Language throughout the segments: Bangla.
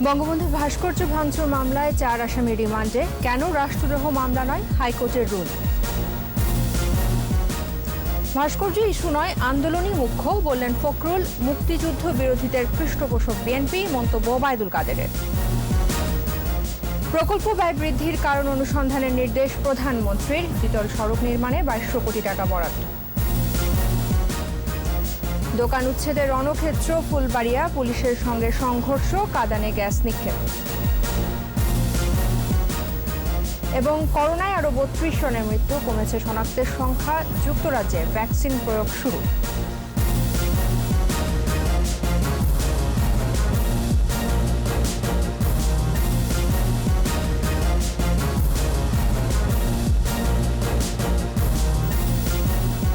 বঙ্গবন্ধু ভাস্কর্য ভাঙচুর মামলায় 4 আসামি রিমান্ডে, কেন রাষ্ট্রদ্রোহ মামলা নয় হাইকোর্টের রুল। ভাস্কর্য ইস্যু নয় আন্দোলনই মুখ্য বললেন ফখরুল, মুক্তিযুদ্ধ বিরোধীদের পৃষ্ঠপোষক বিএনপি, মন্তব্য ওবায়দুল কাদেরের। প্রকল্প ব্যয় বৃদ্ধির কারণ অনুসন্ধানের নির্দেশ প্রধানমন্ত্রীর, দ্বিতল সড়ক নির্মাণে 2200 কোটি টাকা বরাদ্দ। দোকান উচ্ছেদের রণক্ষেত্র ফুলবাড়িয়া, পুলিশের সঙ্গে সংঘর্ষ, কাঁদানে গ্যাস নিক্ষেপ। এবং করোনায় আরও 32 জনের মৃত্যু, কমেছে শনাক্তের সংখ্যা, যুক্তরাজ্যে ভ্যাকসিন প্রয়োগ শুরু।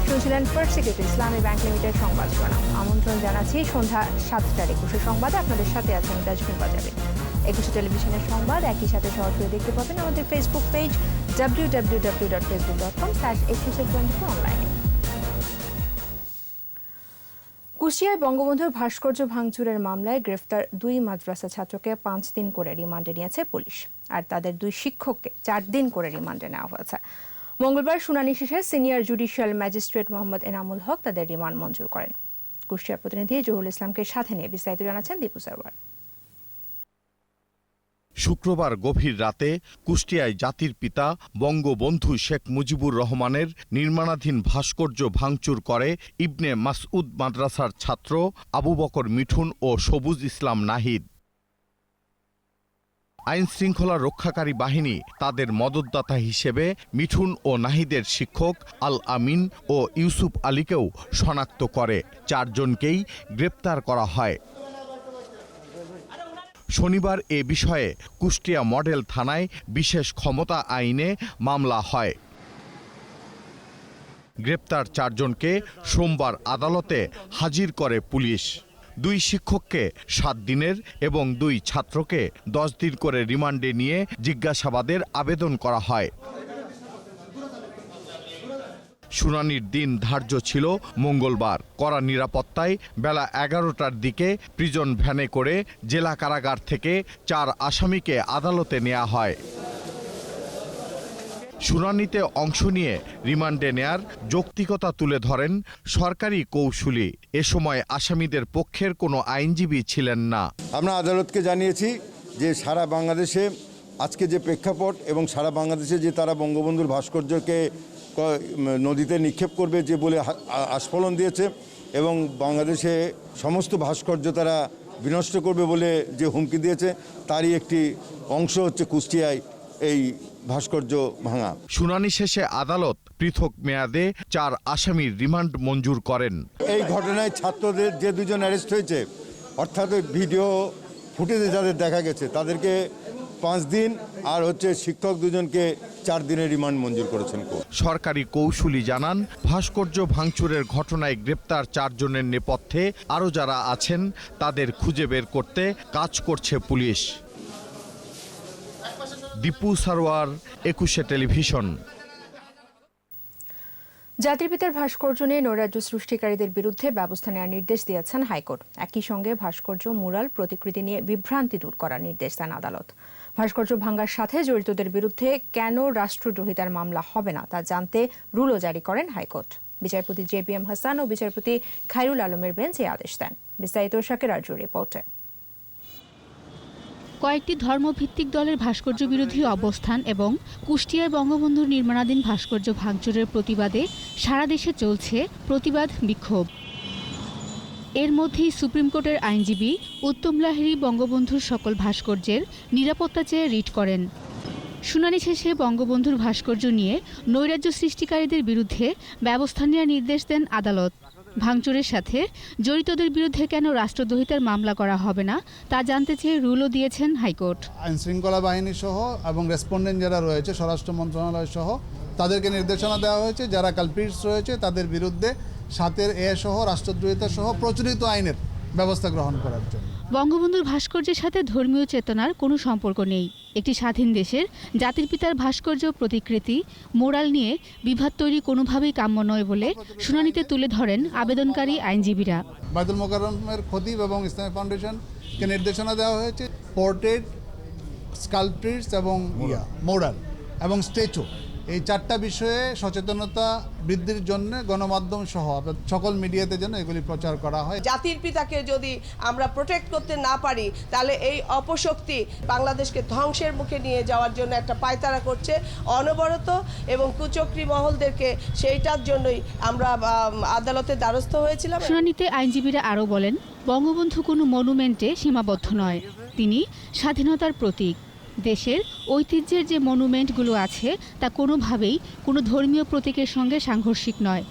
শুনছিলেন ফার্স্ট সিকিউরিটি ইসলামী ব্যাংক লিমিটেড সংবাদ শিরোনাম। আমন্ত্রণ জানাচ্ছি সন্ধ্যা 7টার 21 সংবাদে। আপনাদের সাথে আছেন তাজমিন পাঞ্জাবি। 21 টেলিভিশনের সংবাদ একই সাথে সরাসরি দেখতে পাবেন আমাদের ফেসবুক পেজ www.facebook.com/2124 অনলাইনে। কুষ্টিয়ায় বঙ্গবন্ধুর ভাস্কর্য ভাঙচুরের মামলায় গ্রেফতার 2 মাদ্রাসা ছাত্রকে 5 দিন করে রিমান্ডে নিয়েছে পুলিশ, আর তাদের 2 শিক্ষককে 4 দিন করে রিমান্ডে নেওয়া হয়েছে। মঙ্গলবার শুনানি শেষে senior judicial magistrate Mohammad Enamul Haque তাদের রিমান্ড মঞ্জুর করেন। কুষ্টিয়ার প্রতিনিধি জহুরুল ইসলামকে সাথে নিয়ে বিস্তারিত জানাচ্ছেন দীপু সারওয়ার। শুক্রবার গভীর রাতে কুষ্টিয়ায় জাতির পিতা বঙ্গবন্ধু শেখ মুজিবুর রহমানের নির্মাণাধীন ভাস্কর্য ভাঙচুর করে ইবনে মাসউদ মাদ্রাসার ছাত্র আবু বকর মিঠুন ও সবুজ ইসলাম নাহিদ। আইন শৃঙ্খলা রক্ষাকারী বাহিনী তাদের মদতদাতা হিসেবে মিঠুন ও নাহিদের শিক্ষক আল আমিন ও ইউসুফ আলীকেও শনাক্ত করে। 4 জনকেই গ্রেপ্তার করা হয়। শনিবার এ বিষয়ে কুষ্টিয়া মডেল থানায় বিশেষ ক্ষমতা আইনে মামলা হয়। গ্রেপ্তার 4 জনকে সোমবার আদালতে হাজির করে পুলিশ। 2 শিক্ষককে 7 দিনের এবং 2 ছাত্রকে 10 দিন করে রিমান্ডে নিয়ে জিজ্ঞাসাবাদের আবেদন করা হয়। শুনানির দিন ধার্য ছিল মঙ্গলবার। কড়া নিরাপত্তায় বেলা 11টার দিকে প্রিজন ভ্যানে করে জেলা কারাগার থেকে 4 আসামিকে আদালতে নেওয়া হয়। শুনানিতে অংশ নিয়ে রিমান্ডে নেয়ার যৌক্তিকতা তুলে ধরেন সরকারি কৌঁসুলি। এ সময় আসামিদের পক্ষের কোনো আইনজীবী ছিলেন না। আমরা আদালতকে জানিয়েছি যে সারা বাংলাদেশে আজকে যে প্রেক্ষাপট এবং সারা বাংলাদেশে যে তারা বঙ্গবন্ধুর ভাস্কর্যকে নদীতে নিক্ষেপ করবে যে বলে আস্ফলন দিয়েছে এবং বাংলাদেশে সমস্ত ভাস্কর্য তারা বিনষ্ট করবে বলে যে হুমকি দিয়েছে, তারই একটি অংশ হচ্ছে কুষ্টিয়ায় এই ভাস্কর্য ভাঙা। শুনানি শেষে আদালত পৃথক মেয়াদে 4 আসামির রিমান্ড মঞ্জুর করেন। এই ঘটনায় ছাত্রদের যে 2 জন অ্যারেস্ট হয়েছে, অর্থাৎ ওই ভিডিও ফুটেজে যাদের দেখা গেছে তাদেরকে 5 দিন আর হচ্ছে শিক্ষক 2 জনকে 4 দিনের রিমান্ড মঞ্জুর করেছেন। সরকারি কৌঁসুলি জানান, ভাস্কর্য ভাঙচুরের ঘটনায় গ্রেপ্তার 4 জনের নেপথ্যে আরও যারা আছেন তাদের খুঁজে বের করতে কাজ করছে পুলিশ। দীপু সারওয়ার, 21 টেলিভিশন। জাতির পিতার ভাস্কর্য নিয়ে নৈরাজ্য সৃষ্টিকারীদের বিরুদ্ধে ব্যবস্থা নেওয়ার নির্দেশ দিয়েছেন হাইকোর্ট। একই সঙ্গে ভাস্কর্য, মুরাল, প্রতিকৃতি নিয়ে বিভ্রান্তি দূর করার নির্দেশ দেন আদালত। ভাস্কর্য ভাঙার সাথে জড়িতদের বিরুদ্ধে কেন রাষ্ট্রদ্রোহিতার মামলা হবে না তা জানতে রুলও জারি করেন হাইকোর্ট। বিচারপতি JPM হাসান ও বিচারপতি খায়রুল আলমের বেঞ্চ এই আদেশ দেন। বিস্তারিত শাকির আরজুর রিপোর্টে। কয়েকটি ধর্মভিত্তিক দলের ভাস্কর্য বিরোধী অবস্থান এবং কুষ্টিয়ায় বঙ্গবন্ধুর নির্মাণাধীন ভাস্কর্য ভাঙচুরের প্রতিবাদে সারা দেশে চলছে প্রতিবাদ বিক্ষোভ। এর মধ্যেই সুপ্রিম কোর্টের আইনজীবী উত্তম লাহিড়ী বঙ্গবন্ধুর সকল ভাস্কর্যের নিরাপত্তা চেয়ে রিট করেন। শুনানি শেষে বঙ্গবন্ধুর ভাস্কর্য নিয়ে নৈরাজ্য সৃষ্টিকারীদের বিরুদ্ধে ব্যবস্থা নেওয়ার নির্দেশ দেন আদালত। ভাঙচুরের সাথে জড়িতদের বিরুদ্ধে কেন রাষ্ট্রদ্রোহিতার মামলা করা হবে না তা জানতে চেয়ে রুলও দিয়েছেন হাইকোর্ট। আইন শৃঙ্খলা বাহিনী সহ এবং রেসপন্ডেন্ট যারা রয়েছে স্বরাষ্ট্র মন্ত্রণালয় সহ তাদেরকে নির্দেশনা দেওয়া হয়েছে যারা কালপ্রিটস রয়েছে তাদের বিরুদ্ধে 7 সহ রাষ্ট্রদ্রোহিতা সহ প্রচলিত আইনের ব্যবস্থা গ্রহণ করার জন্য। বঙ্গবন্ধুর ভাস্কর্যের সাথে ধর্মীয় চেতনার কোনো সম্পর্ক নেই। একটি স্বাধীন দেশের জাতির পিতার ভাস্কর্য, প্রতিকৃতি, মোরাল নিয়ে বিভাদ তৈরি কোনোভাবেই কাম্য নয় বলে শুনানিতে তুলে ধরেন আবেদনকারী আইনজীবীরা। বায়তুল মোকাররমের খতিব এবং ইসলামী ফাউন্ডেশন কে নির্দেশনা দেওয়া হয়েছে পোর্ট্রেট, স্কাল্পচার্স এবং মোরাল এবং স্ট্যাচু, এই 4টা বিষয়ে সচেতনতা বৃদ্ধির জন্য গণমাধ্যম সহ সকল মিডিয়াতে যেন এগুলি প্রচার করা হয়। জাতির পিতাকে যদি আমরা প্রোটেক্ট করতে না পারি, তাহলে এই অপশক্তি বাংলাদেশকে ধ্বংসের মুখে নিয়ে যাওয়ার জন্য একটা পায়তারা করছে অনবরত, এবং কুচক্রী মহলদেরকে সেইটার জন্যই আমরা আদালতে দ্বারস্থ হয়েছিলাম। শুনানিতে আইনজীবীরা আরও বলেন, বঙ্গবন্ধু কোনো মনুমেন্টে সীমাবদ্ধ নয়, তিনি স্বাধীনতার প্রতীক। দেশের ঐতিহ্যের যে মনুমেন্টগুলো আছে তা কোনোভাবেই কোনো ধর্মীয় প্রতীকের সঙ্গে সাংঘর্ষিক নয়।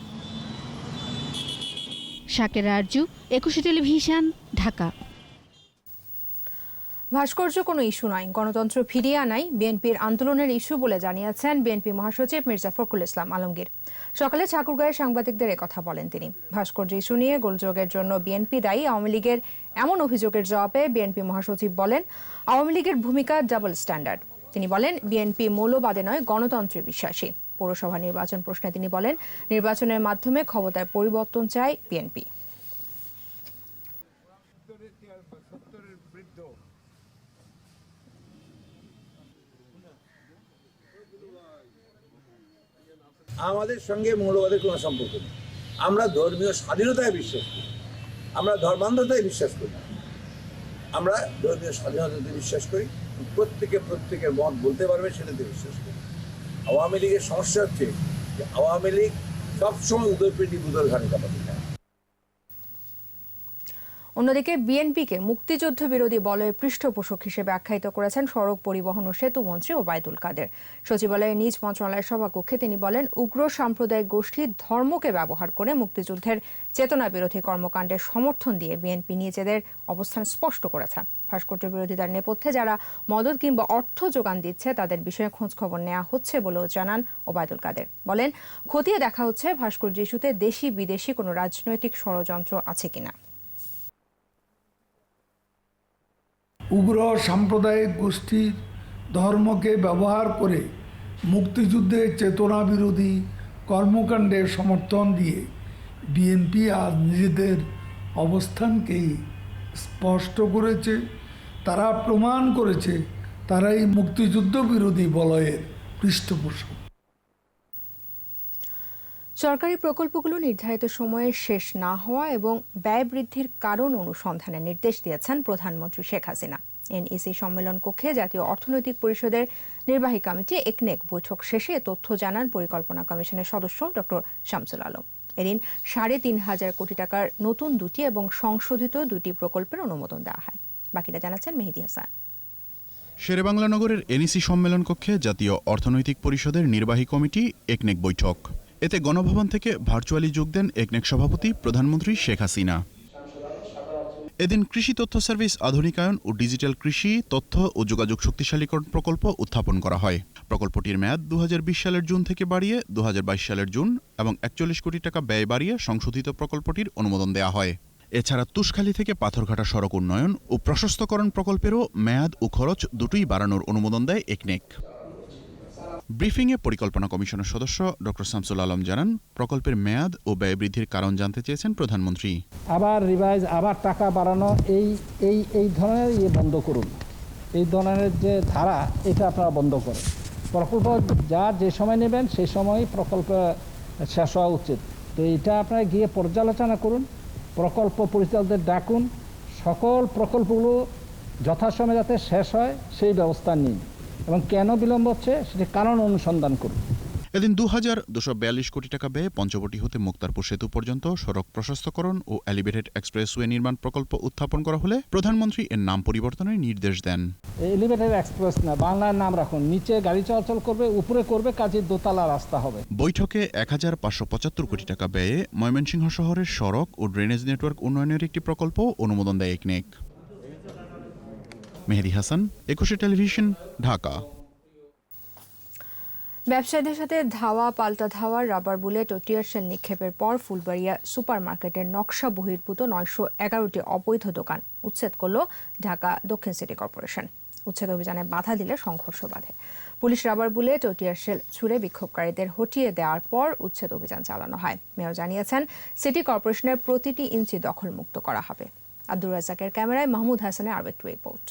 শাকের আরজু, 21 টেলিভিশন, ঢাকা। ভাস্কর্য কোনো ইস্যু নয়, গণতন্ত্র ফিরিয়ে আনাই বিএনপির আন্দোলনের ইস্যু বলে জানিয়েছেন বিএনপি মহাসচিব মির্জা ফখরুল ইসলাম আলমগীর। সকালে ঠাকুরগাঁয়ে সাংবাদিকদের একথা বলেন তিনি। ভাস্কর্য ইস্যু নিয়ে গোলযোগের জন্য বিএনপি দায়ী আওয়ামী লীগের এমন অভিযোগের জবাবে বিএনপি মহাসচিব বলেন, আওয়ামী লীগের ভূমিকা ডাবল স্ট্যান্ডার্ড। তিনি বলেন, বিএনপি মৌলবাদে নয়, গণতন্ত্রে বিশ্বাসী। পৌরসভা নির্বাচন প্রশ্নে তিনি বলেন, নির্বাচনের মাধ্যমে ক্ষমতায় পরিবর্তন চায় বিএনপি। আমাদের সঙ্গে মৌলবাদের কোনো সম্পর্ক নেই। আমরা ধর্মীয় স্বাধীনতায় বিশ্বাস করি, আমরা ধর্মান্ধতায় বিশ্বাস করি, আমরা ধর্মীয় স্বাধীনতাতে বিশ্বাস করি। প্রত্যেকের মত বলতে পারবে সেটাতে বিশ্বাস করি। আওয়ামী লীগের সমস্যা হচ্ছে যে আওয়ামী লীগ সবসময় উদয়পিণ্ডি বুদর ঘানি কাটাতে চায়। অন্যদিকে বিএনপিকে মুক্তিযুদ্ধ বিরোধী বলয়ের পৃষ্ঠপোষক হিসেবে আখ্যায়িত করেছেন সড়ক পরিবহন ও সেতু মন্ত্রী ওবায়দুল কাদের। সচিবালয়ের নিজ মন্ত্রণালয়ের সভাকক্ষে তিনি বলেন, উগ্র সাম্প্রদায়িক গোষ্ঠী ধর্মকে ব্যবহার করে মুক্তিযুদ্ধের চেতনা বিরোধী কর্মকাণ্ডের সমর্থন দিয়ে বিএনপি নিজেদের অবস্থান স্পষ্ট করেছে। ভাস্কর্য বিরোধিতার নেপথ্যে যারা মদত কিংবা অর্থ যোগান দিচ্ছে তাদের বিষয়ে খোঁজখবর নেওয়া হচ্ছে বলেও জানান ওবায়দুল কাদের। বলেন, খতিয়ে দেখা হচ্ছে ভাস্কর্য ইস্যুতে দেশি বিদেশি কোনো রাজনৈতিক ষড়যন্ত্র আছে কিনা। উগ্র সাম্প্রদায়িক গোষ্ঠীর ধর্মকে ব্যবহার করে মুক্তিযুদ্ধের চেতনা বিরোধী কর্মকাণ্ডের সমর্থন দিয়ে বিএনপি আজ নিজেদের অবস্থানকেই স্পষ্ট করেছে। তারা প্রমাণ করেছে তারাই মুক্তিযুদ্ধ বিরোধী বলয়ের পৃষ্ঠপোষক। সরকারি প্রকল্পগুলো নির্ধারিত সময়ে শেষ না হওয়া এবং ব্যয় বৃদ্ধির কারণ অনুসন্ধানে নির্দেশ দিয়েছেন প্রধানমন্ত্রী শেখ হাসিনা। এনইসি সম্মেলন কক্ষে জাতীয় অর্থনৈতিক পরিষদের নির্বাহী কমিটি একনেক বৈঠক শেষে তথ্য জানান পরিকল্পনা কমিশনের সদস্য ডক্টর শামসুল আলম। এদিন 3,500 কোটি টাকার নতুন 2টি এবং সংশোধিত 2টি প্রকল্পের অনুমোদন দেওয়া হয়। বাকিটা জানাচ্ছেন মেহেদী হাসান। শেরেবাংলা নগরের এনইসি সম্মেলন কক্ষে জাতীয় অর্থনৈতিক পরিষদের নির্বাহী কমিটি একনেক বৈঠক। এতে গণভবন থেকে ভার্চুয়ালি যোগ দেন একনেক সভাপতি প্রধানমন্ত্রী শেখ হাসিনা। এদিন কৃষি তথ্য সার্ভিস আধুনিকায়ন ও ডিজিটাল কৃষি তথ্য ও যোগাযোগ শক্তিশালীকরণ প্রকল্প উত্থাপন করা হয়। প্রকল্পটির মেয়াদ 2020 সালের জুন থেকে বাড়িয়ে 2022 সালের জুন এবং 41 কোটি টাকা ব্যয় বাড়িয়ে সংশোধিত প্রকল্পটির অনুমোদন দেওয়া হয়। এছাড়া তুষখালী থেকে পাথরঘাটা সড়ক উন্নয়ন ও প্রশস্তকরণ প্রকল্পেরও মেয়াদ ও খরচ দুটোই বাড়ানোর অনুমোদন দেয় একনেক। ব্রিফিংয়ে পরিকল্পনা কমিশনের সদস্য ডক্টর শামসুল আলম জানান, প্রকল্পের মেয়াদ ও ব্যয় বৃদ্ধির কারণ জানতে চেয়েছেন প্রধানমন্ত্রী। আবার রিভাইজ, আবার টাকা বাড়ানো, এই ধরনের বন্ধ করুন। এই ধরনের যে ধারা, এটা আপনারা বন্ধ করেন। প্রকল্প যে সময় নেবেন সেই সময়ই প্রকল্প শেষ হওয়া উচিত। তো এটা আপনারা গিয়ে পর্যালোচনা করুন, প্রকল্প পরিচালকদের ডাকুন, সকল প্রকল্পগুলো যথাসময়ে যাতে শেষ হয় সেই ব্যবস্থা নিন এবং কেন বিলম্ব হচ্ছে সেটি কারণ অনুসন্ধান করুন। এদিন 2,242 কোটি টাকা ব্যয়ে পঞ্চবটি হতে মুক্তারপুর সেতু পর্যন্ত সড়ক প্রশস্তকরণ ও এলিভেটেড এক্সপ্রেসওয়ে নির্মাণ প্রকল্প উত্থাপন করা হলে প্রধানমন্ত্রী এর নাম পরিবর্তনের নির্দেশ দেন। এলিভেটেড এক্সপ্রেস না, বাংলার নাম রাখুন। নিচে গাড়ি চলাচল করবে, উপরে করবে, কাজে দোতলা রাস্তা হবে। বৈঠকে 1,575 কোটি টাকা ব্যয়ে ময়মনসিংহ শহরের সড়ক ও ড্রেনেজ নেটওয়ার্ক উন্নয়নের একটি প্রকল্প অনুমোদন দেয় একনেক। মেহেদী হাসান, 21 টেলিভিশন, ঢাকা। ব্যবসায়ীদের সাথে ধাওয়া পাল্টা ধাওয়া, রাবার বুলেট ও টিয়ার শেল নিক্ষেপের পর ফুলবাড়িয়া সুপার মার্কেটের নকশা বহির্ভূত 911টি অবৈধ দোকান উচ্ছেদ করল ঢাকা দক্ষিণ সিটি কর্পোরেশন। উচ্ছেদ অভিযানে বাধা দিলে সংঘর্ষ বাধে। পুলিশ রাবার বুলেট ও টিয়ার শেল ছুড়ে বিক্ষোভকারীদের হটিয়ে দেওয়ার পর উচ্ছেদ অভিযান চালানো হয়। মেয়র জানিয়েছেন, সিটি কর্পোরেশনের প্রতিটি ইঞ্চি দখলমুক্ত করা হবে। আব্দুর রাজ্জাকের ক্যামেরায় মাহমুদ হাসানের আরও একটি রিপোর্ট।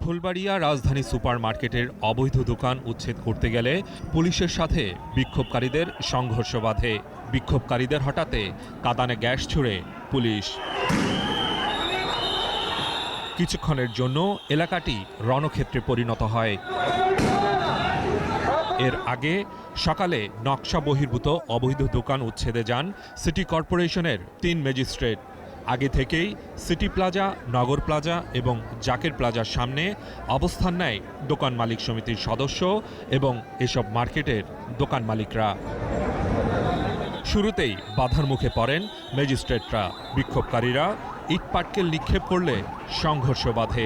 ফুলবাড়িয়া রাজধানী সুপারমার্কেটের অবৈধ দোকান উচ্ছেদ করতে গেলে পুলিশের সাথে বিক্ষোভকারীদের সংঘর্ষ বাধে। বিক্ষোভকারীদের হঠাতে কাঁদানে গ্যাস ছুড়ে পুলিশ। কিছুক্ষণের জন্য এলাকাটি রণক্ষেত্রে পরিণত হয়। এর আগে সকালে নকশা বহির্ভূত অবৈধ দোকান উচ্ছেদে যান সিটি কর্পোরেশনের ৩ ম্যাজিস্ট্রেট। আগে থেকেই সিটি প্লাজা, নগর প্লাজা এবং জাকের প্লাজার সামনে অবস্থান নেয় দোকান মালিক সমিতির সদস্য এবং এসব মার্কেটের দোকান মালিকরা। শুরুতেই বাধার মুখে পড়েন ম্যাজিস্ট্রেটরা। বিক্ষোভকারীরা ইট পাটকেল নিক্ষেপ করলে সংঘর্ষ বাধে।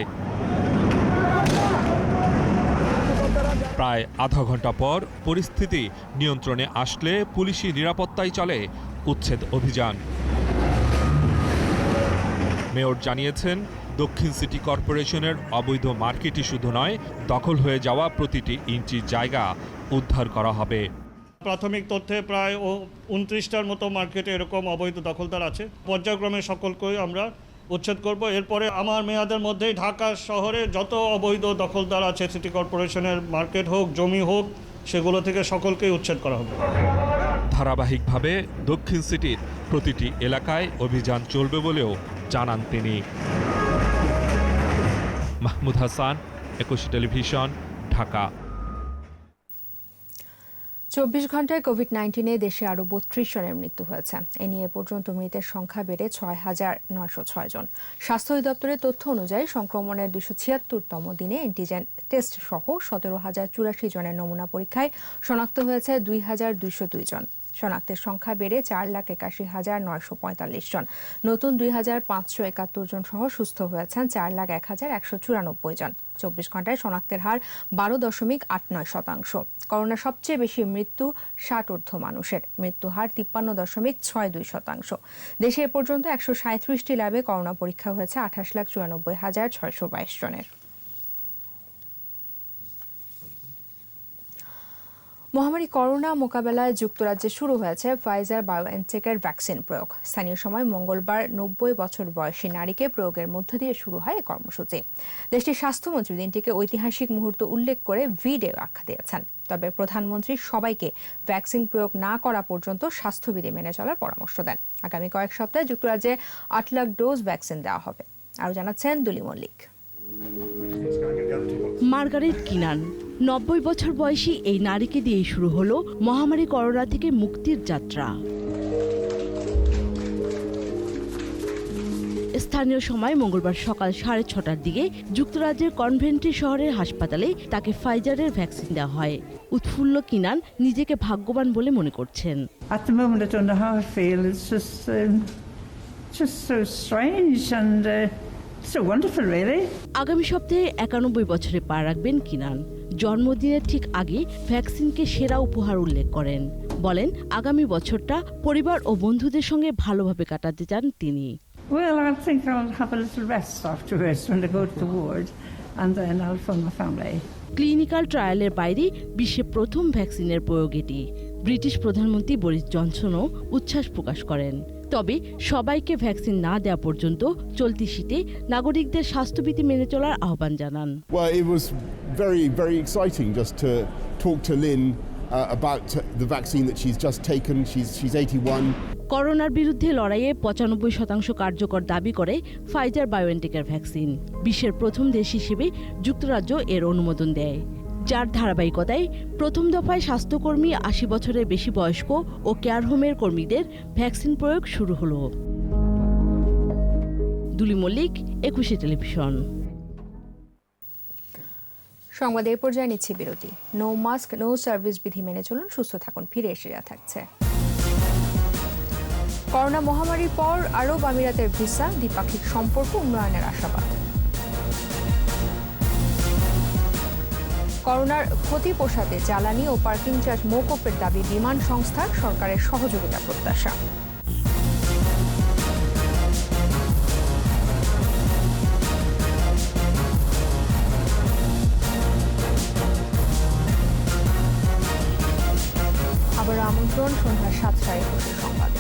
প্রায় আধা ঘন্টা পর পরিস্থিতি নিয়ন্ত্রণে আসলে পুলিশি নিরাপত্তায় চলে উচ্ছেদ অভিযান। মেয়র জানিয়েছেন, দক্ষিণ সিটি কর্পোরেশনের অবৈধ মার্কেটই শুধু নয়, দখল হয়ে যাওয়া প্রতিটি ইঞ্চি জায়গা উদ্ধার করা হবে। প্রাথমিক তথ্যে প্রায় 29টার মতো মার্কেটে এরকম অবৈধ দখলদার আছে। পর্যায়ক্রমে সকলকেই আমরা উচ্ছেদ করব। এরপরে আমার মেয়াদের মধ্যেই ঢাকা শহরে যত অবৈধ দখলদার আছে, সিটি কর্পোরেশনের মার্কেট হোক, জমি হোক, সেগুলো থেকে সকলকেই উচ্ছেদ করা হবে। ধারাবাহিকভাবে দক্ষিণ সিটির প্রতিটি এলাকায় অভিযান চলবে বলেও জানান তিনি। মাহমুদ হাসান, একুশে টেলিভিশন, ঢাকা। 24 ঘন্টায় কোভিড-19 দেশে আরও 32 জনের মৃত্যু হয়েছে। এ নিয়ে পর্যন্ত মৃতের সংখ্যা বেড়ে 6,906 জন। স্বাস্থ্য অধিদপ্তরের তথ্য অনুযায়ী সংক্রমণের 276তম দিনে অ্যান্টিজেন টেস্ট সহ 17,084 জনের নমুনা পরীক্ষায় শনাক্ত হয়েছে 2,202 জন। শনাক্তের সংখ্যা বেড়ে 4,81,945 জন। নতুন 2,571 জন সহ সুস্থ হয়েছেন 4,01,194 জন। 24 ঘন্টায় শনাক্তের হার 12.89%। করোনা সবচেয়ে বেশি মৃত্যু 60 ঊর্ধ্ব মানুষের। মৃত্যু হার 53.62%। দেশে এ পর্যন্ত 137টি ল্যাবে করোনা পরীক্ষা হয়েছে 28,94,622 জনের। মহামারী করোনা মোকাবেলায় যুক্তরাজ্যে শুরু হয়েছে ফাইজার বায়োএনটেকের ভ্যাকসিন প্রয়োগ। স্থানীয় সময় মঙ্গলবার 90 বছর বয়সী নারীকে প্রয়োগের মধ্য দিয়ে শুরু হয় এই কর্মসূচি। দেশটির স্বাস্থ্যমন্ত্রী দিনটিকে ঐতিহাসিক মুহূর্ত উল্লেখ করে ভিডে আখ্যা দিয়েছেন। তবে প্রধানমন্ত্রী সবাইকে ভ্যাকসিন প্রয়োগ না করা পর্যন্ত স্বাস্থ্যবিধি মেনে চলার পরামর্শ দেন। আগামী কয়েক সপ্তাহে যুক্তরাজ্যে 8 লাখ ডোজ ভ্যাকসিন দেওয়া হবে। আরও জানাচ্ছেন দুলি মল্লিক। মার্গারেট কিনান 90 বছর বয়সী এই নারীকে দিয়েই শুরু হলো মহামারী করোনা থেকে মুক্তির যাত্রা। স্থানীয় সময় মঙ্গলবার সকাল 6:30টার দিকে যুক্তরাজ্যের কনভেন্ট্রি শহরের হাসপাতালে তাকে ফাইজারের ভ্যাকসিন দেওয়া হয়। উৎফুল্ল কিনান নিজেকে ভাগ্যবান বলে মনে করছেন। At the moment I don't know how I feel. It's just so strange and so wonderful really. আগামী সপ্তাহে 91 বছরে পা রাখবেন কিনান। জন্মদিনের ঠিক আগে ভ্যাকসিনকে সেরা উপহার উল্লেখ করেন। বলেন আগামী বছরটা পরিবার ও বন্ধুদের সঙ্গে ভালোভাবে কাটাতে চান তিনি। Well, I think I'll have a little rest afterwards when I go to the ward and then I'll phone my family. Clinical ট্রায়ালের বাইরে বিশ্বে প্রথম ভ্যাকসিনের প্রয়োগ এটি। ব্রিটিশ প্রধানমন্ত্রী বরিস জনসনও উচ্ছ্বাস প্রকাশ করেন। তবে সবাইকে ভ্যাকসিন না দেওয়া পর্যন্ত চলতি শীতে নাগরিকদের স্বাস্থ্যবিধি মেনে চলার আহ্বান জানান। Well, it was very, very exciting just to talk to Lynn about the vaccine that she's just taken. She's 81. করোনার বিরুদ্ধে লড়াইয়ে 95% কার্যকর দাবি করে ফাইজার বায়োএনটেকের ভ্যাকসিন। বিশ্বের প্রথম দেশ হিসেবে যুক্তরাজ্য এর অনুমোদন দেয়, যার ধারাবাহিকতায় প্রথম দফায় স্বাস্থ্যকর্মী, 80 বছরের বেশি বয়স্ক ও কেয়ার হোমের কর্মীদের ভ্যাকসিন প্রয়োগ শুরু হলো। দুলি মল্লিক, একুশে টেলিভিশন। সংবাদ এই পর্যায়ে নিচ্ছে বিরতি। নো মাস্ক নো সার্ভিস বিধি মেনে চলুন, সুস্থ থাকুন। ফিরে এসে থাকছে করোনা মহামারীর পর আরব আমিরাতের ভিসা, দ্বিপাক্ষিক সম্পর্ক উন্নয়নের আশাবাদ। করোনার ক্ষতি পোষাতে জ্বালানি ও পার্কিং চার্জ মওকুফের দাবি বিমান সংস্থার, সরকারের সহযোগিতা প্রত্যাশা। আবার আমন্ত্রণ সন্ধ্যা 7টায় সংবাদে।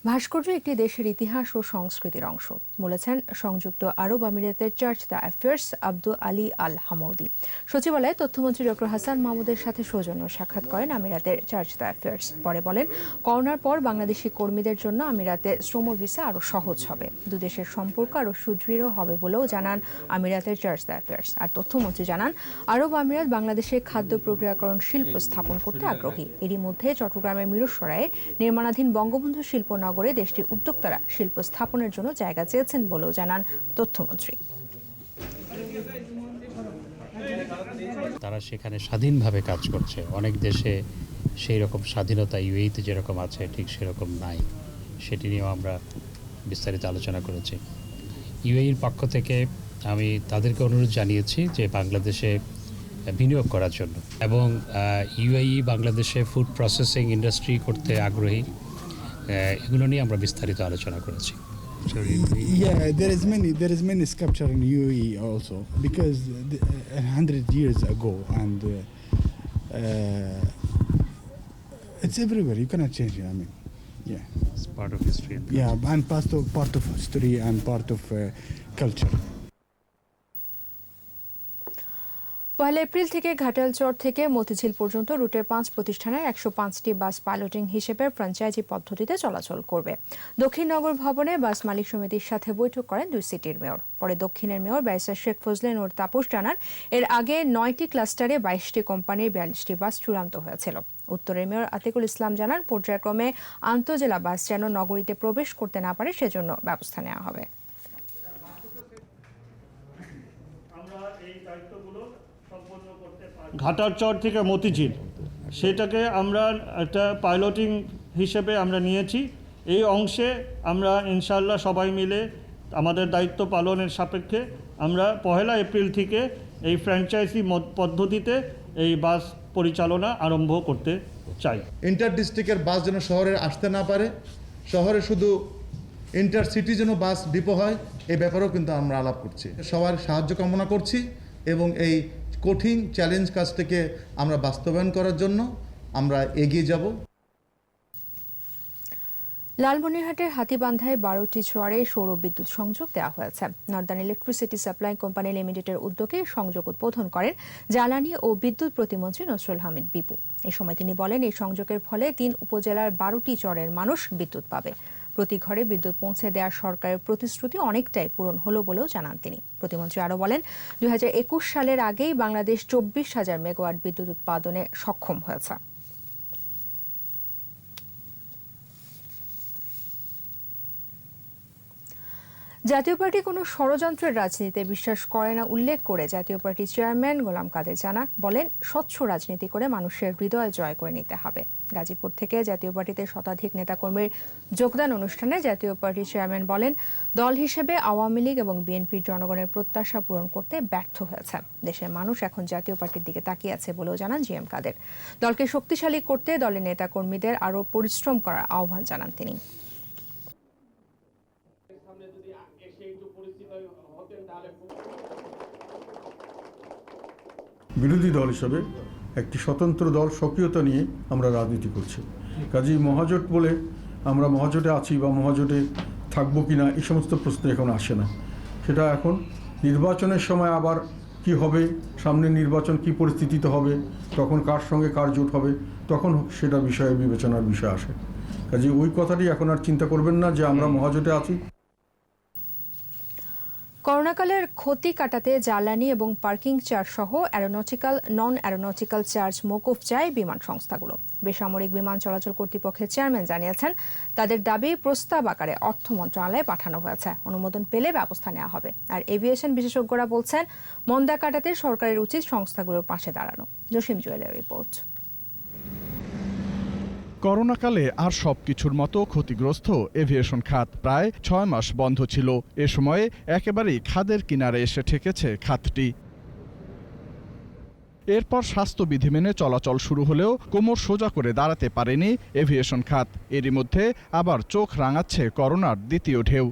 ভাস্কর্য একটি দেশের ইতিহাস ও সংস্কৃতির অংশ বলেছেন সংযুক্ত আরব আমিরাতের chargé d' affaires Abdul Ali Al Hamoudi. সচিবালয়ে তথ্যমন্ত্রী ডক্টর হাসান মাহমুদের সাথে সৌজন্য সাক্ষাৎ করেন আমিরাতের চার্চ দ্য অ্যাফেয়ার্স। পরে বলেন, করোনার পর বাংলাদেশি কর্মীদের জন্য আমিরাতে শ্রম ভিসা আরও সহজ হবে, দুদেশের সম্পর্ক আরও সুদৃঢ় হবে বলেও জানান আমিরাতের চার্চ দ্য অ্যাফেয়ার্স। আর তথ্যমন্ত্রী জানান, আরব আমিরাত বাংলাদেশে খাদ্য প্রক্রিয়াকরণ শিল্প স্থাপন করতে আগ্রহী। এরই মধ্যে চট্টগ্রামের মিরসরায়ে নির্মাণাধীন বঙ্গবন্ধু শিল্পনগরে দেশটির উদ্যোক্তারা শিল্প স্থাপনের জন্য জায়গা চেয়েছেন বলেও জানান তথ্যমন্ত্রী। তারা সেখানে স্বাধীনভাবে কাজ করছে। অনেক দেশে সেই রকম স্বাধীনতা ইউএইতে যেরকম আছে ঠিক সেরকম নাই, সেটি নিয়েও আমরা বিস্তারিত আলোচনা করেছি। ইউএইর পক্ষ থেকে আমি তাদেরকে অনুরোধ জানিয়েছি যে বাংলাদেশে বিনিয়োগ করার জন্য, এবং ইউএই বাংলাদেশে ফুড প্রসেসিং ইন্ডাস্ট্রি করতে আগ্রহী। এগুলো নিয়ে আমরা বিস্তারিত আলোচনা করেছি। Yeah, there is many sculpture in UAE also because 100 years ago, and it's everywhere. You cannot change it. I mean, yeah, it's part of history. Yeah, and part of history and part of culture. 1 April থেকে ঘাটালচর থেকে মতিঝিল পর্যন্ত রুটের 5 প্রতিষ্ঠানের 105টি বাস পাইলটিং হিসেবে ফ্র্যাঞ্চাইজি পদ্ধতিতে চলাচল করবে। দক্ষিণ নগর ভবনে বাস মালিক সমিতির সাথে বৈঠক করেন 2 সিটির মেয়র। পরে দক্ষিণের মেয়র ব্যারিস্টার শেখ ফজলে নূর তাপস জানান, এর আগে 9টি ক্লাস্টারে 22টি কোম্পানির 42টি বাস চূড়ান্ত হয়েছিল। উত্তরের মেয়র আতিকুল ইসলাম জানান, পর্যায়ক্রমে আন্তঃজেলা বাস যেন নগরীতে প্রবেশ করতে না পারে সেজন্য ব্যবস্থা নেওয়া হবে। ঘাটারচর থেকে মতিঝিল, সেটাকে আমরা একটা পাইলটিং হিসেবে আমরা নিয়েছি। এই অংশে আমরা ইনশাআল্লাহ সবাই মিলে আমাদের দায়িত্ব পালনের সাপেক্ষে আমরা 1 এপ্রিল থেকে এই ফ্র্যাঞ্চাইজি পদ্ধতিতে এই বাস পরিচালনা আরম্ভ করতে চাই। ইন্টার ডিস্ট্রিক্টের বাস যেন শহরে আসতে না পারে, শহরে শুধু ইন্টার সিটি যেন বাস ডিপো হয়, এই ব্যাপারেও কিন্তু আমরা আলাপ করছি। সবার সাহায্য কামনা করছি এবং এই কঠিন চ্যালেঞ্জ কাজটাকে আমরা বাস্তবায়ন করার জন্য আমরা এগিয়ে যাব। লালমনিরহাটের হাতীবান্ধায় 12টি চরে সৌর বিদ্যুৎ সংযোগ দেওয়া হয়েছে। নর্দার্ন ইলেকট্রিসিটি সাপ্লাই কোম্পানি লিমিটেডের উদ্যোগে সংযোগ উদ্বোধন করেন জ্বালানি ও বিদ্যুৎ প্রতিমন্ত্রী নসরুল হামিদ বিপু। এই সময় তিনি বলেন, এই সংযোগের ফলে 3 উপজেলার 12টি চরের মানুষ বিদ্যুৎ পাবে। প্রতি ঘরে বিদ্যুৎ পৌঁছে দেওয়ার সরকারের প্রতিশ্রুতি অনেকটাই পূরণ হলো বলেও জানান তিনি। প্রতিমন্ত্রী আরও বলেন, 2021 সালের আগেই বাংলাদেশ 24,000 মেগাওয়াট বিদ্যুৎ উৎপাদনে সক্ষম হয়েছে। জাতীয় পার্টি কোনো ষড়যন্ত্রের রাজনীতিতে বিশ্বাস করে না উল্লেখ করে জাতীয় পার্টির চেয়ারম্যান গোলাম কাদের বলেন, স্বচ্ছ রাজনীতি করে মানুষের হৃদয় জয় করে নিতে হবে। গাজীপুর থেকে জাতীয় পার্টিতে শতাধিক নেতাকর্মীর যোগদান অনুষ্ঠানে জাতীয় পার্টির চেয়ারম্যান বলেন, দল হিসেবে আওয়ামী লীগ এবং বিএনপির জনগণের প্রত্যাশা পূরণ করতে ব্যর্থ হয়েছে। দেশের মানুষ এখন জাতীয় পার্টির দিকে তাকিয়ে আছে বলেও জানান জিএম কাদের। দলকে শক্তিশালী করতে দলের নেতাকর্মীদের আরও পরিশ্রম করার আহ্বান জানান তিনি। বিরোধী দল হিসাবে একটি স্বতন্ত্র দল সক্রিয়তা নিয়ে আমরা রাজনীতি করছি। কাজেই মহাজোট বলে আমরা মহাজোটে আছি বা মহাজোটে থাকবো কিনা এই সমস্ত প্রশ্ন এখন আসে না। সেটা এখন নির্বাচনের সময় আবার কি হবে, সামনে নির্বাচন কি পরিস্থিতিতে হবে, তখন কার সঙ্গে কার জোট হবে, তখন সেটা বিষয়ে বিবেচনার বিষয় আসে। কাজেই ওই কথাটি এখন আর চিন্তা করবেন না যে আমরা মহাজোটে আছি। করোনাকালের ক্ষতি কাটাতে জ্বালানি এবং পার্কিং চার্জ সহ অ্যারোনটিক্যাল নন অ্যারোনটিক্যাল চার্জ মওকুফ চায় বিমান সংস্থাগুলো। বেসামরিক বিমান চলাচল কর্তৃপক্ষের চেয়ারম্যান জানিয়েছেন, তাদের দাবি প্রস্তাব আকারে অর্থ মন্ত্রণালয়ে পাঠানো হয়েছে, অনুমোদন পেলে ব্যবস্থা নেওয়া হবে। আর এভিয়েশন বিশেষজ্ঞরা বলছেন, মন্দা কাটাতে সরকারের উচিত সংস্থাগুলোর পাশে দাঁড়ানো। জসিম জুয়েলের রিপোর্ট। করোনাকালে আর সবকিছুর মতো ক্ষতিগ্রস্ত এভিয়েশন খাত। প্রায় 6 মাস বন্ধ ছিল। এ সময়ে একেবারেই খাদের কিনারে এসে ঠেকেছে খাতটি। এরপর স্বাস্থ্যবিধি মেনে চলাচল শুরু হলেও কোমর সোজা করে দাঁড়াতে পারেনি এভিয়েশন খাত। এরই মধ্যে আবার চোখ রাঙাচ্ছে করোনার দ্বিতীয় ঢেউ।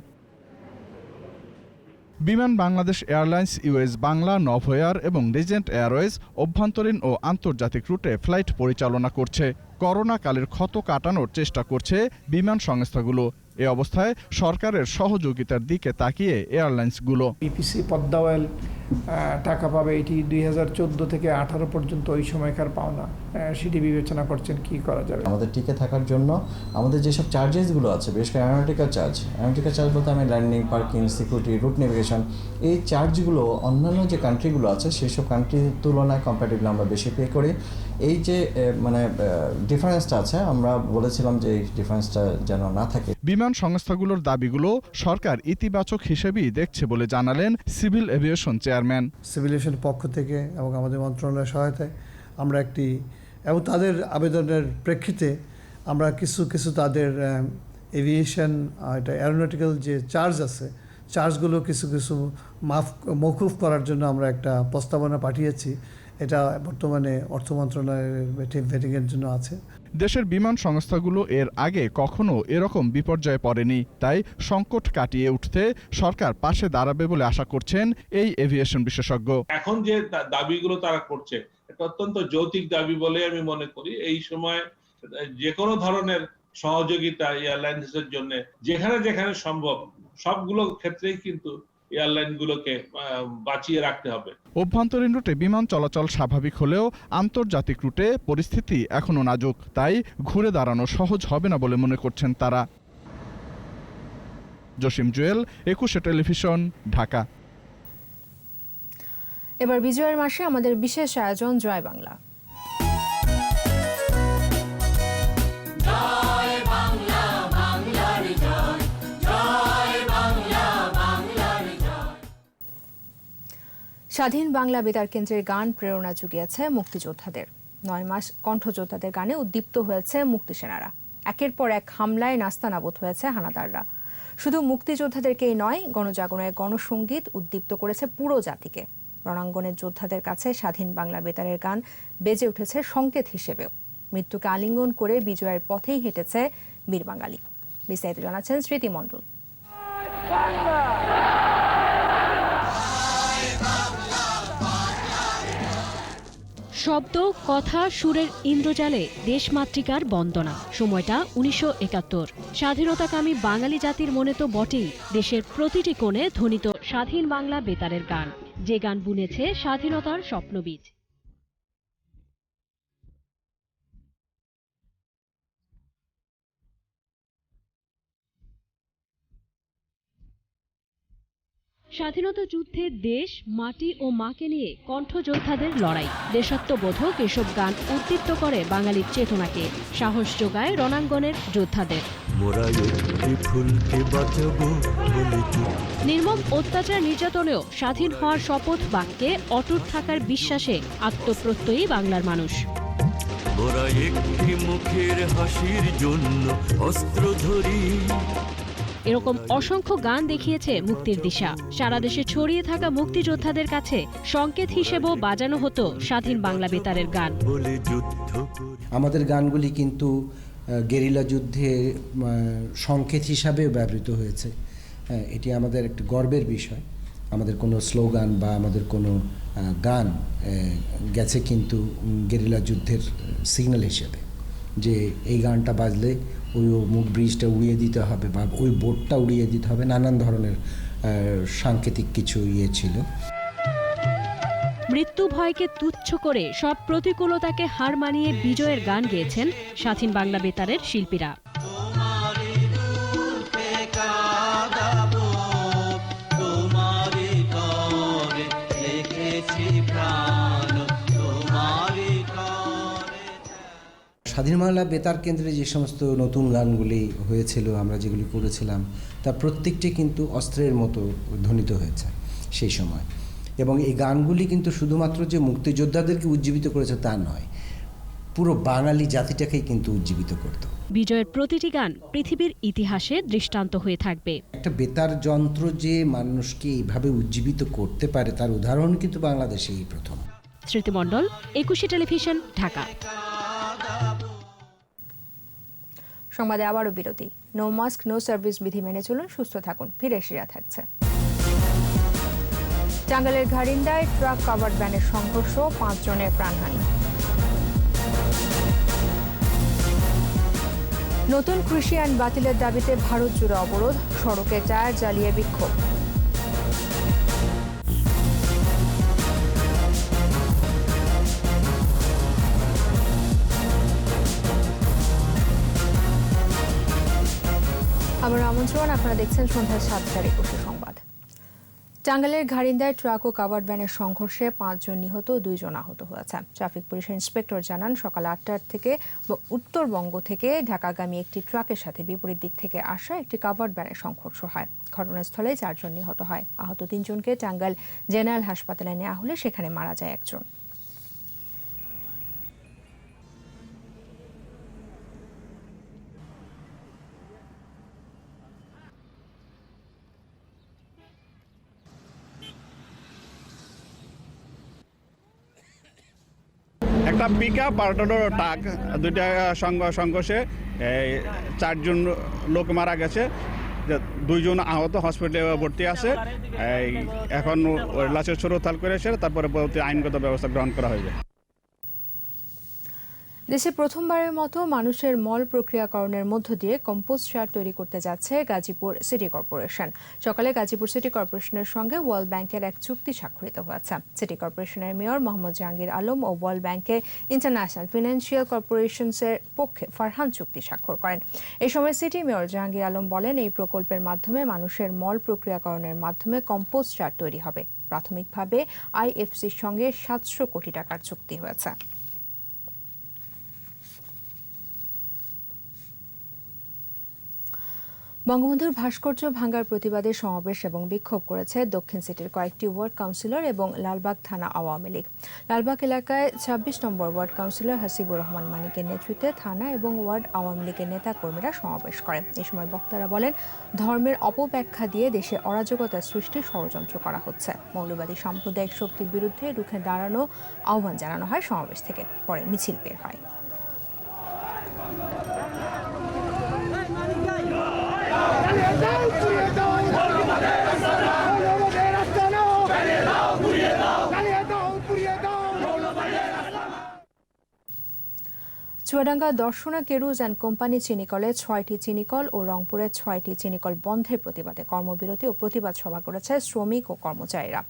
বিমান বাংলাদেশ এয়ারলাইন্স, ইউএস বাংলা, নভোএয়ার এবং রিজেন্ট এয়ারওয়েজ অভ্যন্তরীণ ও আন্তর্জাতিক রুটে ফ্লাইট পরিচালনা করছে। করোনাকালের ক্ষত কাটানোর চেষ্টা করছে বিমান সংস্থাগুলো। এ অবস্থায় সরকারের সহযোগিতার দিকে তাকিয়ে এয়ারলাইন্সগুলো পিপিসি পদ্মা অয়েল টাকা পাবে, এটি 2014 থেকে 18 পর্যন্ত ওই সময়কার পাওনা, সেটি বিবেচনা করছেন কি করা যাবে। আমাদের টিকে থাকার জন্য আমাদের যেসব চার্জেসগুলো আছে, বিশেষ করে অ্যারোনটিক্যাল চার্জ বলতে আমি landing, parking, security, route navigation, এই চার্জগুলো অন্যান্য যে কান্ট্রিগুলো আছে সেসব কান্ট্রির তুলনায় কম্পারেটিভলি আমরা বেশি পে করি। এই যে ডিফারেন্সটা আছে, আমরা বলেছিলাম যে এই ডিফারেন্সটা যেন না থাকে। বিমান সংস্থাগুলোর দাবিগুলো সরকার ইতিবাচক হিসেবেই দেখছে বলে জানালেন সিভিল এভিয়েশন চেয়ারম্যান। সিভিল এভিয়েশনের পক্ষ থেকে এবং আমাদের মন্ত্রণালয়ের সহায়তায় আমরা এবং তাদের আবেদনের প্রেক্ষিতে আমরা কিছু তাদের এভিয়েশন এটা অ্যারোনটিক্যাল যে চার্জ আছে, চার্জগুলো কিছু মওকুফ করার জন্য আমরা একটা প্রস্তাবনা পাঠিয়েছি। এটা বর্তমানে অর্থ মন্ত্রণালয়ের ভেটিংয়ের জন্য আছে। দেশের বিমান সংস্থাগুলো এর আগে কখনো এরকম বিপর্যয়ে পড়েনি, তাই সংকট কাটিয়ে উঠতে সরকার পাশে দাঁড়াবে বলে আশা করছেন এই এভিয়েশন বিশেষজ্ঞ। এখন যে দাবিগুলো তারা করছে এটা অত্যন্ত যৌক্তিক দাবি বলে আমি মনে করি। এই সময় যে কোনো ধরনের সহযোগিতা এয়ারলাইন্সের জন্য যেখানে যেখানে সম্ভব সবগুলো ক্ষেত্রেই কিন্তু এয়ারলাইনগুলোকে বাঁচিয়ে রাখতে হবে। অভ্যন্তরীণ রুটে বিমান চলাচল স্বাভাবিক হলেও আন্তর্জাতিক রুটে পরিস্থিতি এখনো নাজুক, তাই ঘুরে দাঁড়ানো সহজ হবে না বলে মনে করছেন তারা। জসিম জুয়েল, 21 টেলিভিশন, ঢাকা। এবার বিজয়ের মাসে আমাদের বিশেষ আয়োজন জয় বাংলা। স্বাধীন বাংলা বেতার কেন্দ্রের গান প্রেরণা জুগিয়েছে মুক্তিযোদ্ধাদের। 9 মাস কণ্ঠযোদ্ধাদের গানে উদ্দীপ্ত হয়েছে মুক্তি সেনারা। একের পর এক হামলায় নাস্তানাবুদ হয়েছে হানাদাররা। শুধু মুক্তিযোদ্ধাদেরকেই নয়, গণজাগরণের গণসঙ্গীত উদ্দীপ্ত করেছে পুরো জাতিকে। রণাঙ্গনের যোদ্ধাদের কাছে স্বাধীন বাংলা বেতারের গান বেজে উঠেছে সংকেত হিসেবেও। মৃত্যুকে আলিঙ্গন করে বিজয়ের পথেই হেঁটেছে বীর বাঙালি। বিস্তারিত জানাচ্ছেন স্মৃতি মণ্ডল। শব্দ, কথা, সুরের ইন্দ্রজালে দেশমাতৃকার বন্দনা। সময়টা 1971। স্বাধীনতাকামী বাঙালি জাতির মনে তো বটেই, দেশের প্রতিটি কোণে ধ্বনিত স্বাধীন বাংলা বেতারের গান, যে গান বুনেছে স্বাধীনতার স্বপ্নবীজ। স্বাধীনতা যুদ্ধে দেশ, মাটি ও মাকে নিয়ে কণ্ঠযোদ্ধাদের লড়াই, দেশাত্মবোধক এসব গান উদ্দীপ্ত করে বাঙালির চেতনাকে, সাহস যোগায় রণাঙ্গনের যোদ্ধাদের। নির্মম অত্যাচার নির্যাতনেও স্বাধীন হওয়ার শপথ বাক্যে অটুট থাকার বিশ্বাসে আত্মপ্রত্যয়ী বাংলার মানুষ। মুখের হাসির জন্য অস্ত্র ধরি। এরকম অসংখ্য গান দেখিয়েছে মুক্তির দিশা। সারা দেশে ছড়িয়ে থাকা মুক্তিযোদ্ধাদের কাছে সংকেত হিসেবেও বাজানো হতো স্বাধীন বাংলা বেতারের গান। আমাদের গানগুলি কিন্তু গেরিলা যুদ্ধে সংকেত হিসাবে ব্যবহৃত হয়েছে। এটি আমাদের একটা গর্বের বিষয়। আমাদের কোনো স্লোগান বা আমাদের কোনো গান গেছে কিন্তু গেরিলা যুদ্ধের সিগন্যাল হিসেবে, যে এই গানটা বাজলে ওই মুখ ব্রিজটা উড়িয়ে দিতে হবে বা ওই বোটটা উড়িয়ে দিতে হবে, নানান ধরনের সাংকেতিক কিছু ছিল। মৃত্যু ভয়কে তুচ্ছ করে সব প্রতিকূলতাকে হার মানিয়ে বিজয়ের গান গেয়েছেন স্বাধীন বাংলা বেতারের শিল্পীরা। স্বাধীন বাংলা বেতার কেন্দ্রে যে সমস্ত নতুন গানগুলি হয়েছিল, আমরা যেগুলি করেছিলাম, তার প্রত্যেকটি কিন্তু অস্ত্রের মতো ধ্বনিত হয়েছে সেই সময়। এবং এই গানগুলি কিন্তু শুধুমাত্র যে মুক্তিযোদ্ধাদেরকে উজ্জীবিত করেছে তা নয়, পুরো বাঙালি জাতিটাকেই কিন্তু উজ্জীবিত করত। বিজয়ের প্রতিটি গান পৃথিবীর ইতিহাসে দৃষ্টান্ত হয়ে থাকবে। একটা বেতার যন্ত্র যে মানুষকে এইভাবে উজ্জীবিত করতে পারে তার উদাহরণ কিন্তু বাংলাদেশে এই প্রথম। স্মৃতি মণ্ডল, 21 টেলিভিশন, ঢাকা। সংবাদে আবারও বিরতি। নো মাস্ক নো সার্ভিস বিধি মেনে চলুন, সুস্থ থাকুন। ফিরে এসে থাকছে। টাঙ্গাইলের ঘাড়িন্দায় ট্রাক কাভার্ড ভ্যানের সংঘর্ষ, 5 জনের প্রাণহানি। নতুন কৃষি আইন বাতিলের দাবিতে ভারত জুড়ে অবরোধ, সড়কে টায়ার জ্বালিয়ে বিক্ষোভ। আমার আমন্ত্রণ, আপনারা দেখছেন সন্ধ্যা 7টার 21 সংবাদ। টাঙ্গাইলের ঘারিন্দায় ট্রাক ও কাভার্ড ভ্যানের সংঘর্ষে 5 জন নিহত, 2 জন আহত হয়েছে। ট্রাফিক পুলিশের ইন্সপেক্টর জানান, সকাল 8টার থেকে উত্তরবঙ্গ থেকে ঢাকাগামী একটি ট্রাকের সাথে বিপরীত দিক থেকে আসা একটি কাভার্ড ভ্যানের সংঘর্ষ হয়। ঘটনাস্থলে 4 জন নিহত হয়। আহত 3 জনকে টাঙ্গাইল জেনারেল হাসপাতালে নেওয়া হলে সেখানে মারা যায় একজন। একটা পিকআপ আর একটা ট্রাক, দুইটা সংঘর্ষে 4 জন লোক মারা গেছে, 2 জন আহত, হসপিটালে ভর্তি আছে। এখন লাশের সুরতাল করেছে, তারপরে আইনগত ব্যবস্থা গ্রহণ করা হয়েছে। দেশে প্রথমবারের মতো মানুষের মল প্রক্রিয়াকরণের মধ্য দিয়ে কম্পোস্ট সার তৈরি করতে যাচ্ছে গাজীপুর সিটি কর্পোরেশন। সকালে গাজীপুর সিটি কর্পোরেশনের সঙ্গে ওয়ার্ল্ড ব্যাংকের এক চুক্তি স্বাক্ষরিত হয়েছে। সিটি কর্পোরেশনের মেয়র মোহাম্মদ জাহাঙ্গীর আলম ও ওয়ার্ল্ড ব্যাংকের ইন্টারন্যাশনাল ফিনান্সিয়াল কর্পোরেশনসের পক্ষে ফারহান চুক্তি স্বাক্ষর করেন। এই সময় সিটি মেয়র জাহাঙ্গীর আলম বলেন, এই প্রকল্পের মাধ্যমে মানুষের মল প্রক্রিয়াকরণের মাধ্যমে কম্পোস্ট সার তৈরি হবে। প্রাথমিকভাবে আইএফসির সঙ্গে 700 কোটি টাকার চুক্তি হয়েছে। বঙ্গবন্ধুর ভাস্কর্য ভাঙার প্রতিবাদে সমাবেশ এবং বিক্ষোভ করেছে দক্ষিণ সিটির কয়েকটি ওয়ার্ড কাউন্সিলর এবং লালবাগ থানা আওয়ামী লীগ। লালবাগ এলাকায় 26 নম্বর ওয়ার্ড কাউন্সিলর হাসিবুর রহমান মানিকের নেতৃত্বে থানা এবং ওয়ার্ড আওয়ামী লীগের নেতা কর্মীরা সমাবেশ করেন। এই সময় বক্তারা বলেন, ধর্মের অপব্যাখ্যা দিয়ে দেশে অরাজকতা সৃষ্টির ষড়যন্ত্র করা হচ্ছে। মৌলবাদী সাম্প্রদায়িক শক্তির বিরুদ্ধে রুখে দাঁড়ানো আহ্বান জানানো হয় সমাবেশ থেকে। পরে মিছিল বের হয়। চুয়াডাঙ্গা দর্শনা কেরুজ অ্যান্ড কোম্পানি চিনিকলে 6টি চিনিকল ও রংপুরে 6টি চিনিকল বন্ধের প্রতিবাদে কর্মবিরতি ও প্রতিবাদ সভা করেছে শ্রমিক ও কর্মচারীরা।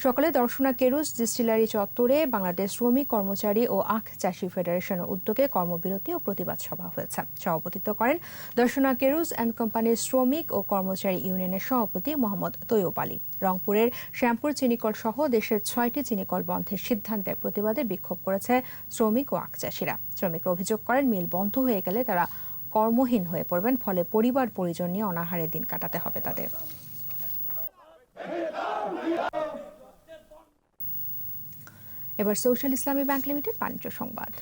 সকালে দর্শনা কেরুজ ডিস্টিলারি চত্বরে বাংলাদেশ শ্রমিক কর্মচারী ও আখ চাষী ফেডারেশনের উদ্যোগে কর্মবিরতি ও প্রতিবাদ সভা হয়েছে। সভাপতিত্ব করেন দর্শনা কেরুজ অ্যান্ড কোম্পানির শ্রমিক ও কর্মচারী ইউনিয়নের সভাপতি মোহাম্মদ তৈয়ব আলী। রংপুরের শ্যামপুর চিনিকল সহ দেশের 6টি চিনিকল বন্ধের সিদ্ধান্তের প্রতিবাদে বিক্ষোভ করেছে শ্রমিক ও আখ চাষীরা। শ্রমিকরা অভিযোগ করেন, মিল বন্ধ হয়ে গেলে তারা কর্মহীন হয়ে পড়বেন, ফলে পরিবার পরিজন নিয়ে অনাহারে দিন কাটাতে হবে তাদের। এবার সোশ্যাল ইসলামী ব্যাংক লিমিটেড বাণিজ্য সংবাদ।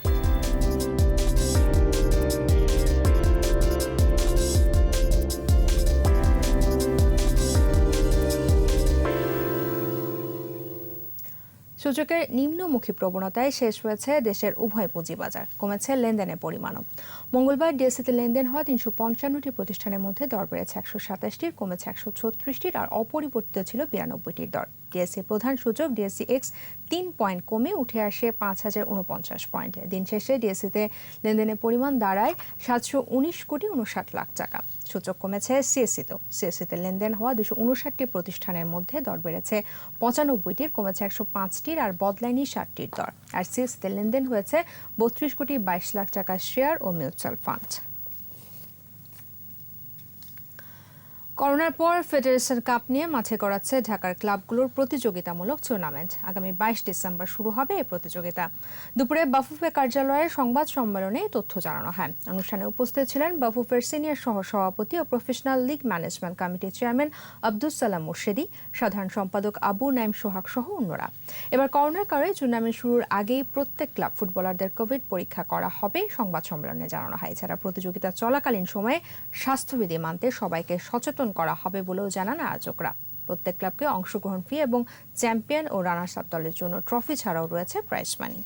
সূচকের নিম্নমুখী প্রবণতায় শেষ হয়েছে দেশের উভয় পুঁজিবাজার, কমেছে লেনদেনের পরিমাণও। মঙ্গলবার ডিএসইতে লেনদেন হওয়া 355টি প্রতিষ্ঠানের মধ্যে দর বেড়েছে 127টির, কমেছে 136টির, আর অপরিবর্তিত ছিল 92টির দর। ডিএসইর প্রধান সূচক ডিএসই এক্স 3 পয়েন্ট কমে উঠে আসে 5049 পয়েন্টে। দিন শেষে ডিএসইতে লেনদেনের পরিমাণ দাঁড়ায় 719 কোটি 59 লাখ টাকা। সূচক কমেছে সিএসসিতেও। সিএসসিতে লেনদেন হওয়া 259টি প্রতিষ্ঠানের মধ্যে দর বেড়েছে 95টির, কমেছে 105টির, আর বদলায়নি 60টির দর। আর সিএসসিতে লেনদেন হয়েছে 32 কোটি 22 লাখ টাকার শেয়ার ও মিউচুয়াল ফান্ড। করোনার পর ফেডারেশন কাপ নিয়ে মাঠে গড়াচ্ছে ঢাকার ক্লাবগুলোর প্রতিযোগিতামূলক টুর্নামেন্ট। আগামী 22 ডিসেম্বর শুরু হবে এই প্রতিযোগিতা। দুপুরে বাফুফে কার্যালয়ের সংবাদ সম্মেলনে তথ্য জানানো হয়। অনুষ্ঠানে উপস্থিত ছিলেন বাফুফের সিনিয়র সহ সভাপতি ও প্রফেশনাল লিগ ম্যানেজমেন্ট কমিটির চেয়ারম্যান আব্দুস সালাম মুর্শেদি, সাধারণ সম্পাদক আবু নাইম সোহাগ সহ অন্যরা। এবার করোনার কারণে টুর্নামেন্ট শুরুর আগেই প্রত্যেক ক্লাব ফুটবলারদের কোভিড পরীক্ষা করা হবে সংবাদ সম্মেলনে জানানো হয়। এছাড়া প্রতিযোগিতা চলাকালীন সময়ে স্বাস্থ্যবিধি মানতে সবাইকে সচেতন করা হবে বলেও জানান আয়োজকরা। প্রত্যেক ক্লাবকে অংশগ্রহণ ফি এবং চ্যাম্পিয়ন ও রানার্স আপ দলের জন্য ট্রফি ছাড়াও রয়েছে প্রাইজ মানি।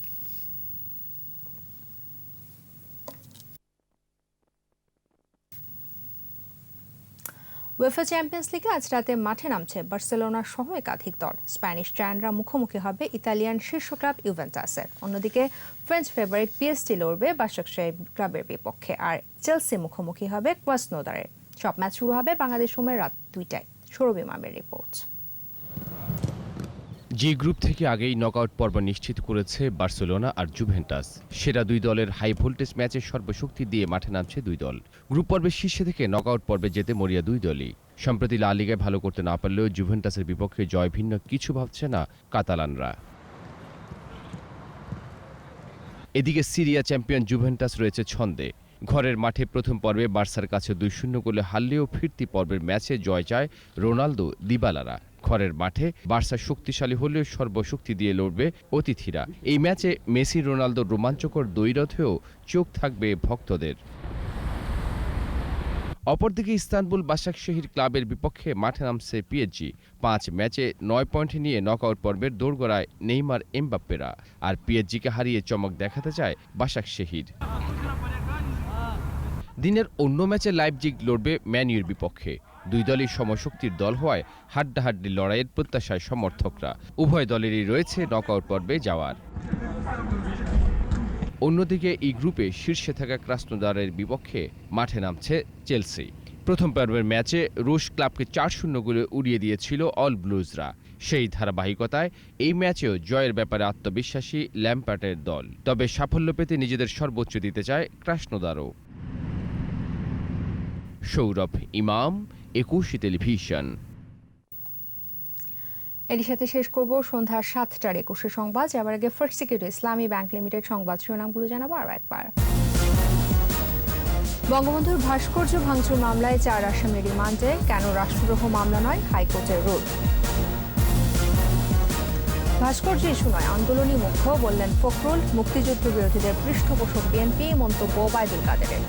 উয়েফা চ্যাম্পিয়ন্স লিগে আজ রাতে মাঠে নামছে বার্সেলোনা সহ একাধিক দল। স্প্যানিশ জায়ান্টরা মুখোমুখি হবে ইতালিয়ান শীর্ষ ক্লাব ইউভেন্টাসের। অন্যদিকে ফ্রেঞ্চ ফেভারিট পিএসজি লড়বে বাসাকশাহীর ক্লাবের বিপক্ষে, আর চেলসি মুখোমুখি হবে ক্রাসনোদারের। সব ম্যাচ শুরু হবে বাংলাদেশ সময় রাত 2টায়। সৌরভ ইমামের রিপোর্ট। জি গ্রুপ থেকে আগেই নকআউট পর্ব নিশ্চিত করেছে বার্সেলোনা আর জুভেন্টাস। সেরা দুই দলের হাই ভোল্টেজ ম্যাচে সর্বশক্তি দিয়ে মাঠে নামছে দুই দল। গ্রুপ পর্বের শীর্ষে থেকে নকআউট পর্বে যেতে মরিয়া দুই দলই। সম্প্রতি লা লিগায় ভালো করতে না পারলেও জুভেন্টাসের বিপক্ষে জয় ভিন্ন কিছু ভাবছে না কাতালানরা। এদিকে সিরিয়া চ্যাম্পিয়ন জুভেন্টাস রয়েছে ছন্দে। ঘরের মাঠে প্রথম পর্বে বার্সার কাছে 2-0 গোলে হারলেও ফিরতি পর্বের ম্যাচে জয় চায় রোনালদো দিবালারা। ঘরের মাঠে বার্সা শক্তিশালী হলেও সর্বশক্তি দিয়ে লড়বে অতিথিরা। এই ম্যাচে মেসি রোনালদোর রোমাঞ্চকর দ্বৈরথেও চোখ থাকবে ভক্তদের। অপরদিকে ইস্তানবুল বাসাকশাহীর ক্লাবের বিপক্ষে মাঠে নামছে পিএসজি। 5 ম্যাচে 9 পয়েন্ট নিয়ে নকআউট পর্বের দোরগোড়ায় নেইমার এমবাপ্পেরা। আর পিএসজিকে হারিয়ে চমক দেখাতে চায় বাসাকশাহীর। দিনের অন্য ম্যাচে লাইপজিগ লড়বে ম্যান ইউর বিপক্ষে। দুই দলই সমশক্তির দল হওয়ায় হাড্ডাহাড্ডি লড়াইয়ের প্রত্যাশায় সমর্থকরা। উভয় দলেরই রয়েছে নকআউট পর্বে যাওয়ার। অন্যদিকে এই গ্রুপে শীর্ষে থাকা ক্রাসনোদারের বিপক্ষে মাঠে নামছে চেলসি। প্রথম পর্বের ম্যাচে রুশ ক্লাবকে 4-0 গোলে উড়িয়ে দিয়েছিল অল ব্লুজরা। সেই ধারাবাহিকতায় এই ম্যাচেও জয়ের ব্যাপারে আত্মবিশ্বাসী ল্যাম্পার্টের দল। তবে সাফল্য পেতে নিজেদের সর্বোচ্চ দিতে চায় ক্রাসনোদারও। সৌরভ ইমাম, 21 টেলিভিশন। এর সাথে শেষ করব সন্ধ্যা 7টার 21 সংবাদ। যাবার আগে ফার্স্ট সিকিউরিটি ইসলামী ব্যাংক লিমিটেড সংবাদ শিরোনামগুলো জানাবো আরও একবার। বঙ্গবন্ধুর ভাস্কর্য ভাঙচুর মামলায় 4 আসামি রিমান্ডে, কেন রাষ্ট্রদ্রোহ মামলা নয় হাইকোর্টের রুল। ভাস্কর্য ইস্যু নয় আন্দোলনই মুখ্য বললেন ফখরুল। মুক্তিযুদ্ধ বিরোধীদের পৃষ্ঠপোষক বিএনপি, মন্তব্য ওবায়দুল কাদেরের।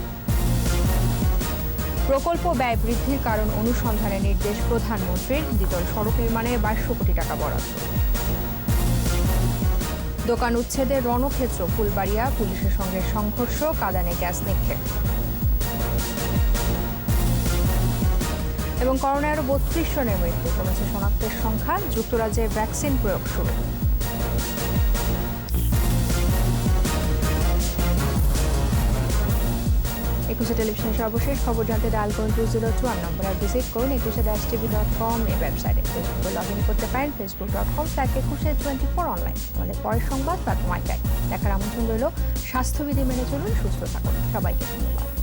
প্রকল্প ব্যয় বৃদ্ধির কারণ অনুসন্ধানের নির্দেশ প্রধানমন্ত্রীর। দ্বিতল সড়ক নির্মাণে 2200 কোটি টাকা বরাদ্দ। দোকান উচ্ছেদের রণক্ষেত্র ফুলবাড়িয়া, পুলিশের সঙ্গে সংঘর্ষ, কাঁদানে গ্যাস নিক্ষেপ। এবং করোনায় আরও 32 জনের মৃত্যু, কমেছে শনাক্তের সংখ্যা। যুক্তরাজ্যে ভ্যাকসিন প্রয়োগ শুরু। একুশে টেলিভিশনের সর্বশেষ খবর জানতে ডায়াল করুন 202 নম্বর, আর ভিজিট করুন 21-tv.com এই ওয়েবসাইটে। ফেসবুকে লগ ইন করতে পারেন facebook.com/2124 অনলাইন। আমাদের পরের সংবাদ রাত 9টায় দেখার আমন্ত্রণ রইল। স্বাস্থ্যবিধি মেনে চলুন, সুস্থ থাকুন। সবাইকে ধন্যবাদ।